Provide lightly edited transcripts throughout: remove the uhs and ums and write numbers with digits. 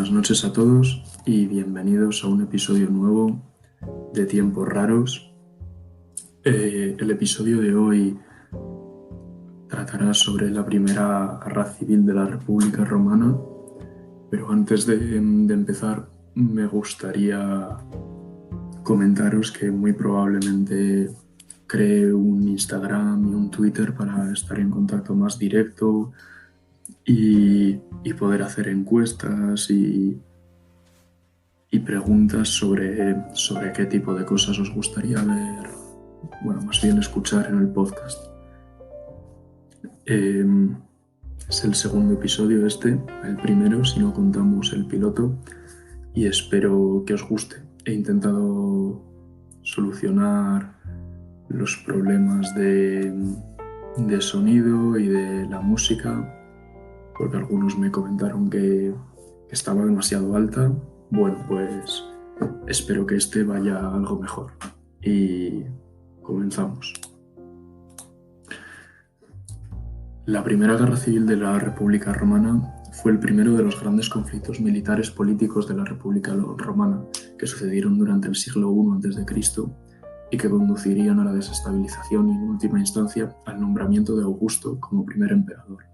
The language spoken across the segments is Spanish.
Buenas noches a todos y bienvenidos a un episodio nuevo de Tiempos Raros. El episodio de hoy tratará sobre la primera guerra civil de la República Romana, pero antes de empezar me gustaría comentaros que muy probablemente cree un Instagram y un Twitter para estar en contacto más directo y poder hacer encuestas y preguntas sobre qué tipo de cosas os gustaría ver, bueno, más bien escuchar en el podcast. Es el segundo episodio el primero si no contamos el piloto, y espero que os guste. He intentado solucionar los problemas de sonido y de la música, porque algunos me comentaron que estaba demasiado alta. Bueno, pues espero que vaya algo mejor. Y comenzamos. La Primera Guerra Civil de la República Romana fue el primero de los grandes conflictos militares políticos de la República Romana que sucedieron durante el siglo I a.C. y que conducirían a la desestabilización y, en última instancia, al nombramiento de Augusto como primer emperador.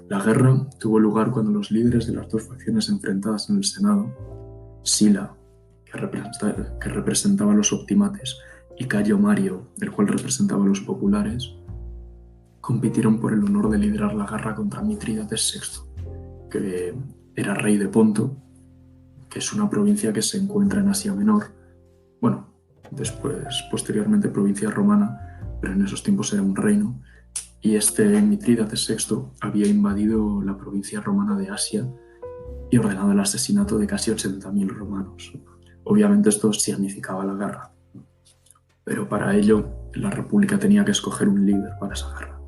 La guerra tuvo lugar cuando los líderes de las dos facciones enfrentadas en el Senado, Sila, que representaba a los optimates, y Cayo Mario, el cual representaba a los populares, compitieron por el honor de liderar la guerra contra Mitrídates VI, que era rey de Ponto, que es una provincia que se encuentra en Asia Menor. Bueno, posteriormente provincia romana, pero en esos tiempos era un reino. Y Mitrídates VI había invadido la provincia romana de Asia y ordenado el asesinato de casi 80.000 romanos. Obviamente esto significaba la guerra, pero para ello la República tenía que escoger un líder para esa guerra.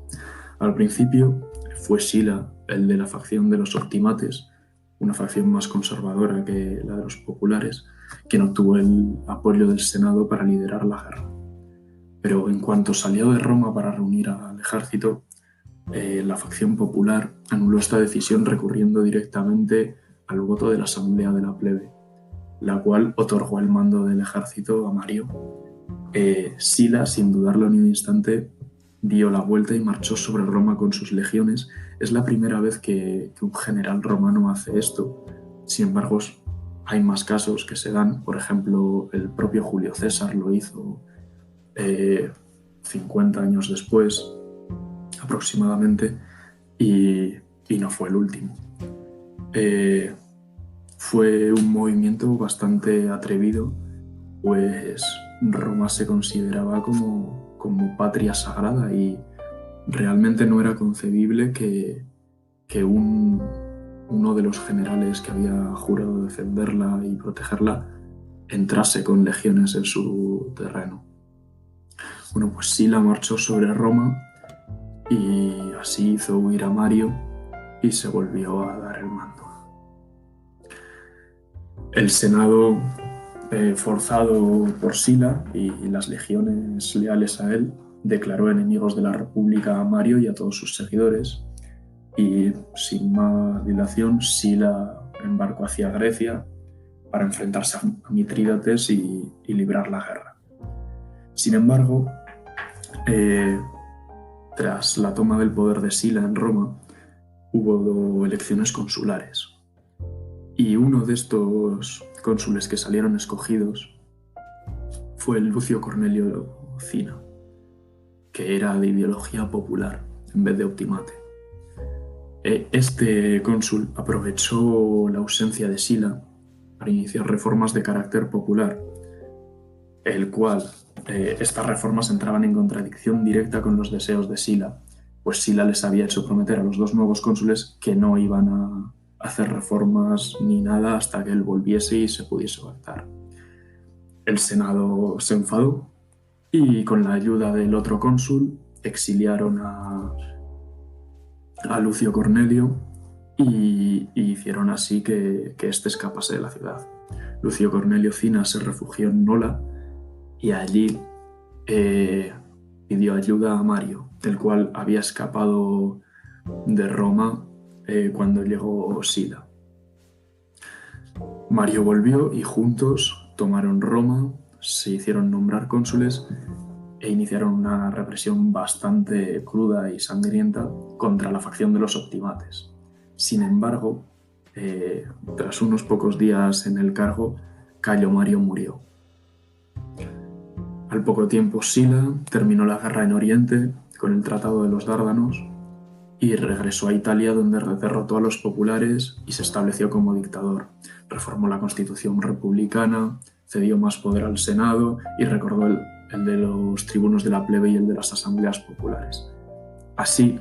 Al principio fue Sila, el de la facción de los optimates, una facción más conservadora que la de los populares, quien obtuvo el apoyo del Senado para liderar la guerra. Pero en cuanto salió de Roma para reunir al ejército, la facción popular anuló esta decisión recurriendo directamente al voto de la Asamblea de la Plebe, la cual otorgó el mando del ejército a Mario. Sila, sin dudarlo ni un instante, dio la vuelta y marchó sobre Roma con sus legiones. Es la primera vez que un general romano hace esto. Sin embargo, hay más casos que se dan. Por ejemplo, el propio Julio César lo hizo 50 años después, aproximadamente, y no fue el último. Fue un movimiento bastante atrevido, pues Roma se consideraba como patria sagrada y realmente no era concebible que uno de los generales que había jurado defenderla y protegerla entrase con legiones en su terreno. Bueno, pues Sila marchó sobre Roma y así hizo huir a Mario y se volvió a dar el mando. El Senado, forzado por Sila y las legiones leales a él, declaró enemigos de la República a Mario y a todos sus seguidores, y sin más dilación Sila embarcó hacia Grecia para enfrentarse a Mitrídates y librar la guerra. Sin embargo, tras la toma del poder de Sila en Roma, hubo elecciones consulares. Y uno de estos cónsules que salieron escogidos fue Lucio Cornelio Cina, que era de ideología popular en vez de optimate. Este cónsul aprovechó la ausencia de Sila para iniciar reformas de carácter popular, el cual estas reformas entraban en contradicción directa con los deseos de Sila, pues Sila les había hecho prometer a los dos nuevos cónsules que no iban a hacer reformas ni nada hasta que él volviese y se pudiese pactar. El Senado se enfadó y, con la ayuda del otro cónsul, exiliaron a Lucio Cornelio y hicieron así que éste escapase de la ciudad. Lucio Cornelio Cina se refugió en Nola y allí pidió ayuda a Mario, del cual había escapado de Roma cuando llegó Sila. Mario volvió y juntos tomaron Roma, se hicieron nombrar cónsules e iniciaron una represión bastante cruda y sangrienta contra la facción de los optimates. Sin embargo, tras unos pocos días en el cargo, Cayo Mario murió. Al poco tiempo, Sila terminó la guerra en Oriente con el Tratado de los Dárdanos y regresó a Italia, donde derrotó a los populares y se estableció como dictador. Reformó la Constitución republicana, cedió más poder al Senado y recordó el de los tribunos de la plebe y el de las asambleas populares. Así,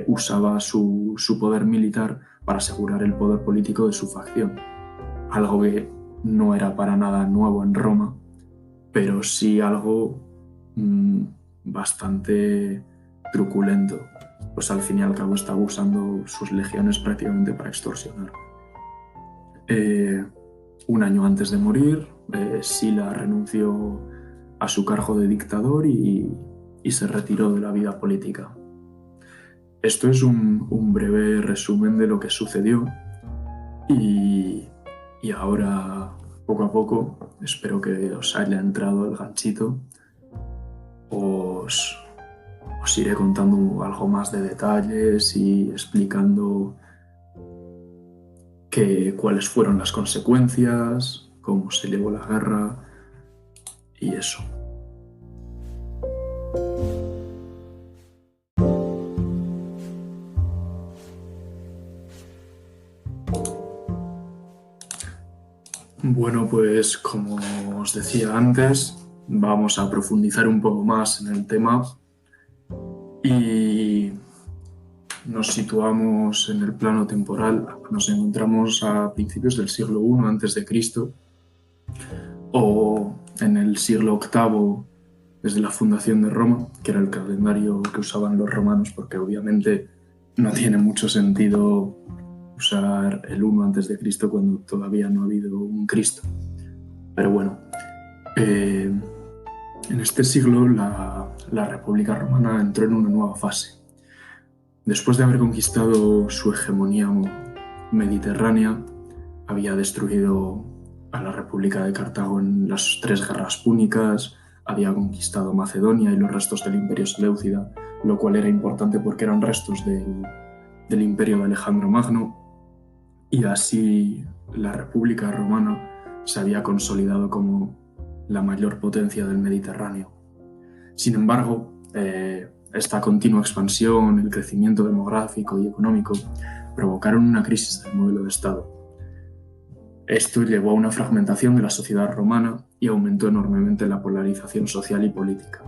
usaba su poder militar para asegurar el poder político de su facción, algo que no era para nada nuevo en Roma, pero sí algo bastante truculento, pues al fin y al cabo estaba usando sus legiones prácticamente para extorsionar. Un año antes de morir, Sila renunció a su cargo de dictador y se retiró de la vida política. Esto es un breve resumen de lo que sucedió y ahora, poco a poco, espero que os haya entrado el ganchito. Os iré contando algo más de detalles y explicando cuáles fueron las consecuencias, cómo se llevó la guerra y eso. Bueno, pues como os decía antes, vamos a profundizar un poco más en el tema y nos situamos en el plano temporal. Nos encontramos a principios del siglo I a.C. o en el siglo VIII desde la fundación de Roma, que era el calendario que usaban los romanos, porque obviamente no tiene mucho sentido usar el 1 a.C. cuando todavía no ha habido un Cristo. Pero bueno, en este siglo la República Romana entró en una nueva fase. Después de haber conquistado su hegemonía mediterránea, había destruido a la República de Cartago en las 3 guerras púnicas, había conquistado Macedonia y los restos del Imperio Seleucida, lo cual era importante porque eran restos del Imperio de Alejandro Magno, y así la República Romana se había consolidado como la mayor potencia del Mediterráneo. Sin embargo, esta continua expansión, el crecimiento demográfico y económico provocaron una crisis del modelo de Estado. Esto llevó a una fragmentación de la sociedad romana y aumentó enormemente la polarización social y política.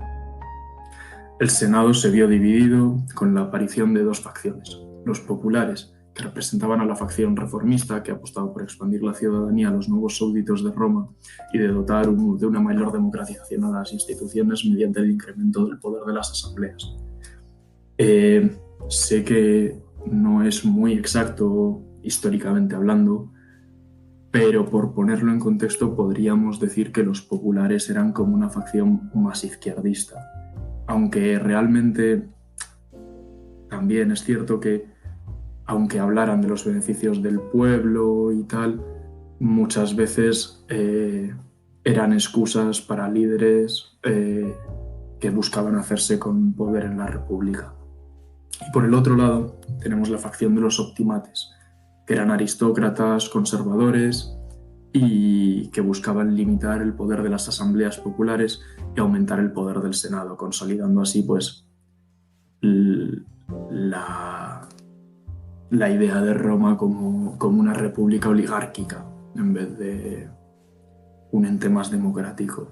El Senado se vio dividido con la aparición de 2 facciones: los populares, que representaban a la facción reformista, que apostaba por expandir la ciudadanía a los nuevos súbditos de Roma y de dotar de una mayor democratización a las instituciones mediante el incremento del poder de las asambleas. Sé que no es muy exacto históricamente hablando, pero por ponerlo en contexto podríamos decir que los populares eran como una facción más izquierdista, aunque realmente también es cierto que, aunque hablaran de los beneficios del pueblo y tal, muchas veces eran excusas para líderes que buscaban hacerse con poder en la República. Y por el otro lado tenemos la facción de los optimates, que eran aristócratas conservadores y que buscaban limitar el poder de las asambleas populares y aumentar el poder del Senado, consolidando así pues la idea de Roma como una república oligárquica en vez de un ente más democrático.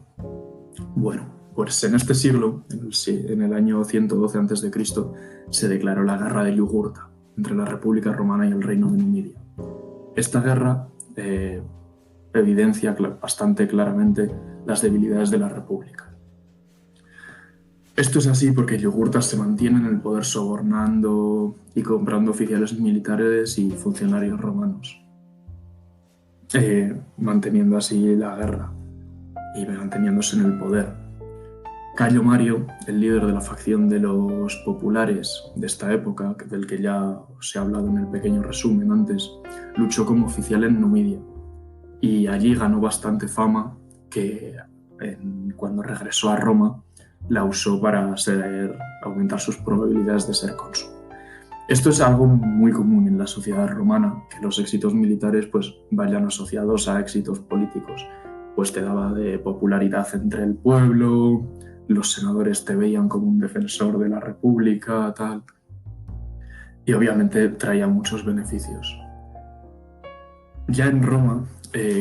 Bueno, pues en este siglo, en el año 112 a.C., se declaró la Guerra de Yugurta entre la República Romana y el Reino de Numidia. Esta guerra evidencia bastante claramente las debilidades de la República. Esto es así porque Yugurta se mantiene en el poder sobornando y comprando oficiales militares y funcionarios romanos, manteniendo así la guerra y manteniéndose en el poder. Cayo Mario, el líder de la facción de los populares de esta época, del que ya os he hablado en el pequeño resumen antes, luchó como oficial en Numidia. y allí ganó bastante fama que cuando regresó a Roma la usó para aumentar sus probabilidades de ser cónsul. Esto es algo muy común en la sociedad romana, que los éxitos militares pues, vayan asociados a éxitos políticos. Pues te daba de popularidad entre el pueblo, los senadores te veían como un defensor de la república, tal. Y obviamente traía muchos beneficios. Ya en Roma,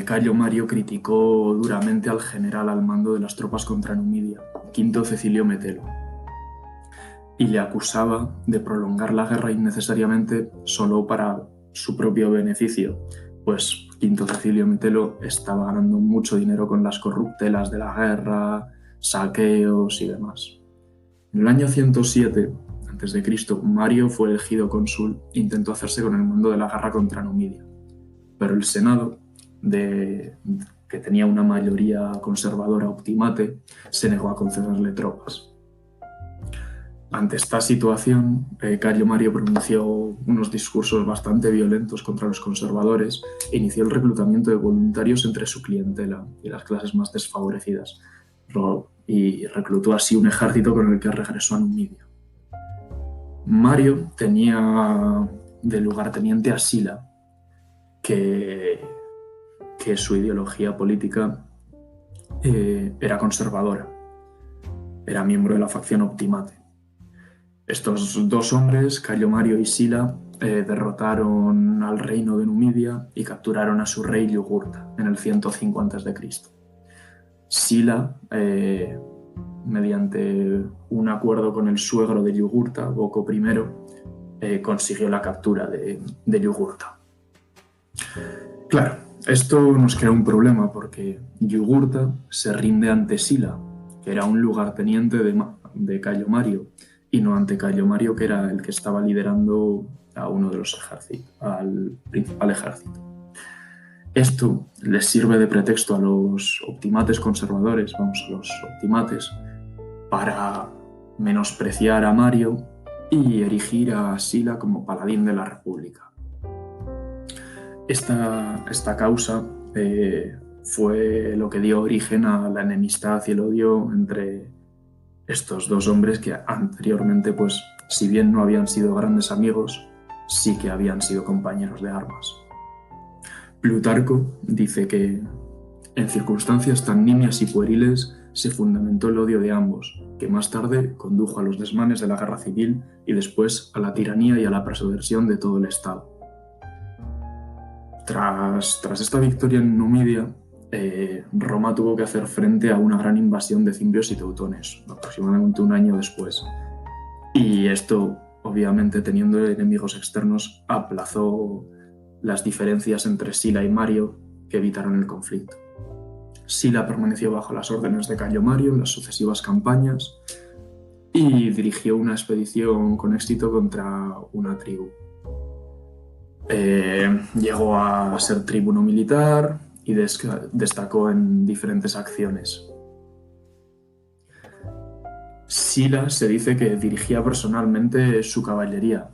Cayo Mario criticó duramente al general al mando de las tropas contra Numidia, Quinto Cecilio Metelo, y le acusaba de prolongar la guerra innecesariamente solo para su propio beneficio, pues Quinto Cecilio Metelo estaba ganando mucho dinero con las corruptelas de la guerra, saqueos y demás. En el año 107 a.C., Mario fue elegido cónsul e intentó hacerse con el mando de la guerra contra Numidia, pero el Senado, que tenía una mayoría conservadora optimate, se negó a concederle tropas. Ante esta situación, Cayo Mario pronunció unos discursos bastante violentos contra los conservadores e inició el reclutamiento de voluntarios entre su clientela y las clases más desfavorecidas, y reclutó así un ejército con el que regresó a Numidia. Mario tenía de lugarteniente a Sila, que su ideología política era conservadora, era miembro de la facción optimate. Estos dos hombres, Cayo Mario y Sila, derrotaron al reino de Numidia y capturaron a su rey Yugurta en el 105 a.C. Sila, mediante un acuerdo con el suegro de Yugurta, Boco I, consiguió la captura de Yugurta. Claro, esto nos crea un problema porque Yugurta se rinde ante Sila, que era un lugarteniente de Cayo Mario, y no ante Cayo Mario, que era el que estaba liderando a uno de los ejércitos, al principal ejército. Esto les sirve de pretexto a los optimates conservadores, a los optimates, para menospreciar a Mario y erigir a Sila como paladín de la República. Esta causa fue lo que dio origen a la enemistad y el odio entre estos dos hombres que anteriormente, pues, si bien no habían sido grandes amigos, sí que habían sido compañeros de armas. Plutarco dice que en circunstancias tan nimias y pueriles se fundamentó el odio de ambos, que más tarde condujo a los desmanes de la guerra civil y después a la tiranía y a la subversión de todo el Estado. Tras esta victoria en Numidia, Roma tuvo que hacer frente a una gran invasión de cimbrios y teutones, aproximadamente un año después. Y esto, obviamente, teniendo enemigos externos, aplazó las diferencias entre Sila y Mario que evitaron el conflicto. Sila permaneció bajo las órdenes de Cayo Mario en las sucesivas campañas y dirigió una expedición con éxito contra una tribu. Llegó a ser tribuno militar y destacó en diferentes acciones. Sila se dice que dirigía personalmente su caballería,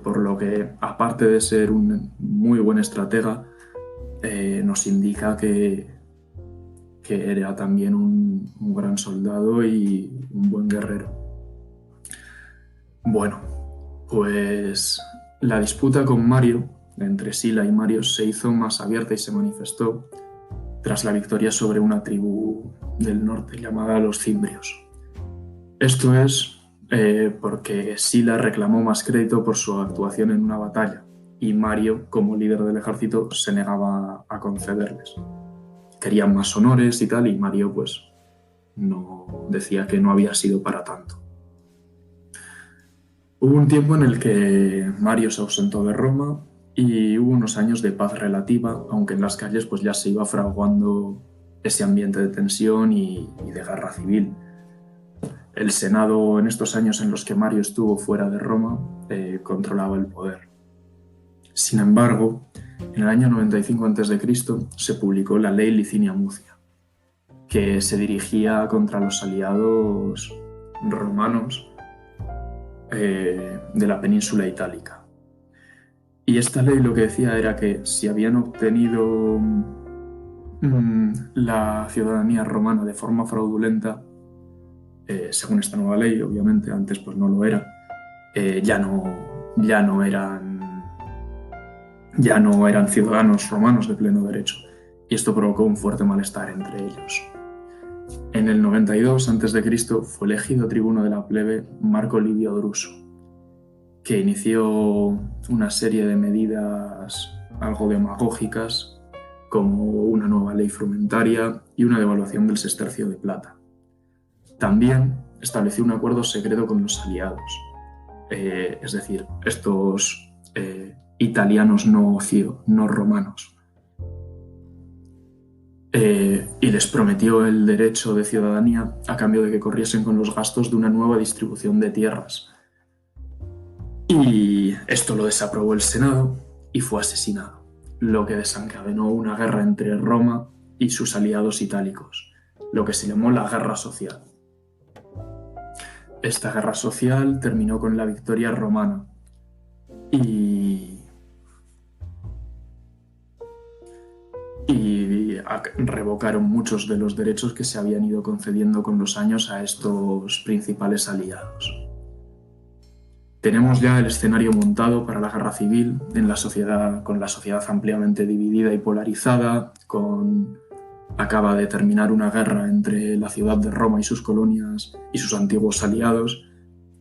por lo que, aparte de ser un muy buen estratega, nos indica que era también un gran soldado y un buen guerrero. Bueno, pues la disputa con Mario, entre Sila y Mario, se hizo más abierta y se manifestó tras la victoria sobre una tribu del norte llamada los Cimbrios. Esto es porque Sila reclamó más crédito por su actuación en una batalla y Mario, como líder del ejército, se negaba a concederles. Querían más honores y tal, y Mario pues no decía que no había sido para tanto. Hubo un tiempo en el que Mario se ausentó de Roma y hubo unos años de paz relativa, aunque en las calles pues ya se iba fraguando ese ambiente de tensión y de guerra civil. El Senado, en estos años en los que Mario estuvo fuera de Roma, controlaba el poder. Sin embargo, en el año 95 a.C. se publicó la Ley Licinia Mucia, que se dirigía contra los aliados romanos de la península itálica. Y esta ley lo que decía era que si habían obtenido la ciudadanía romana de forma fraudulenta, según esta nueva ley, obviamente, antes pues no lo era, ya no eran ciudadanos romanos de pleno derecho, y esto provocó un fuerte malestar entre ellos. En el 92 a.C. fue elegido tribuno de la plebe Marco Livio Druso, que inició una serie de medidas algo demagógicas, como una nueva ley frumentaria y una devaluación del sestercio de plata. También estableció un acuerdo secreto con los aliados, es decir, estos italianos no romanos, y les prometió el derecho de ciudadanía a cambio de que corriesen con los gastos de una nueva distribución de tierras. Y esto lo desaprobó el Senado y fue asesinado, lo que desencadenó una guerra entre Roma y sus aliados itálicos, lo que se llamó la Guerra Social. Esta guerra social terminó con la victoria romana y revocaron muchos de los derechos que se habían ido concediendo con los años a estos principales aliados. Tenemos ya el escenario montado para la guerra civil con la sociedad ampliamente dividida y polarizada, acaba de terminar una guerra entre la ciudad de Roma y sus colonias y sus antiguos aliados,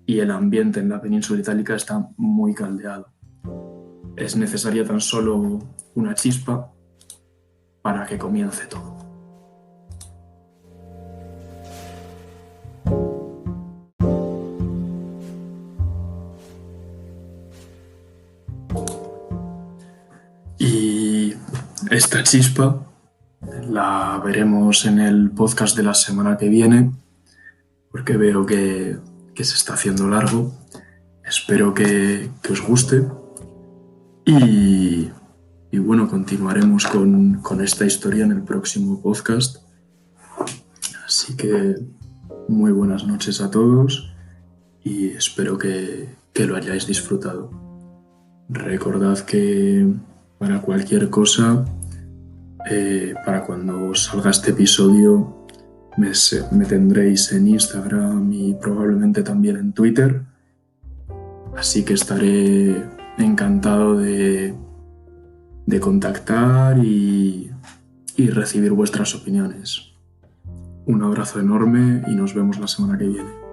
y el ambiente en la península itálica está muy caldeado. Es necesaria tan solo una chispa para que comience todo. Y esta chispa la veremos en el podcast de la semana que viene, porque veo que se está haciendo largo. Espero que os guste y bueno, continuaremos con esta historia en el próximo podcast. Así que muy buenas noches a todos y espero que lo hayáis disfrutado. Recordad que para cualquier cosa, para cuando salga este episodio, me tendréis en Instagram y probablemente también en Twitter. Así que estaré encantado de contactar y recibir vuestras opiniones. Un abrazo enorme y nos vemos la semana que viene.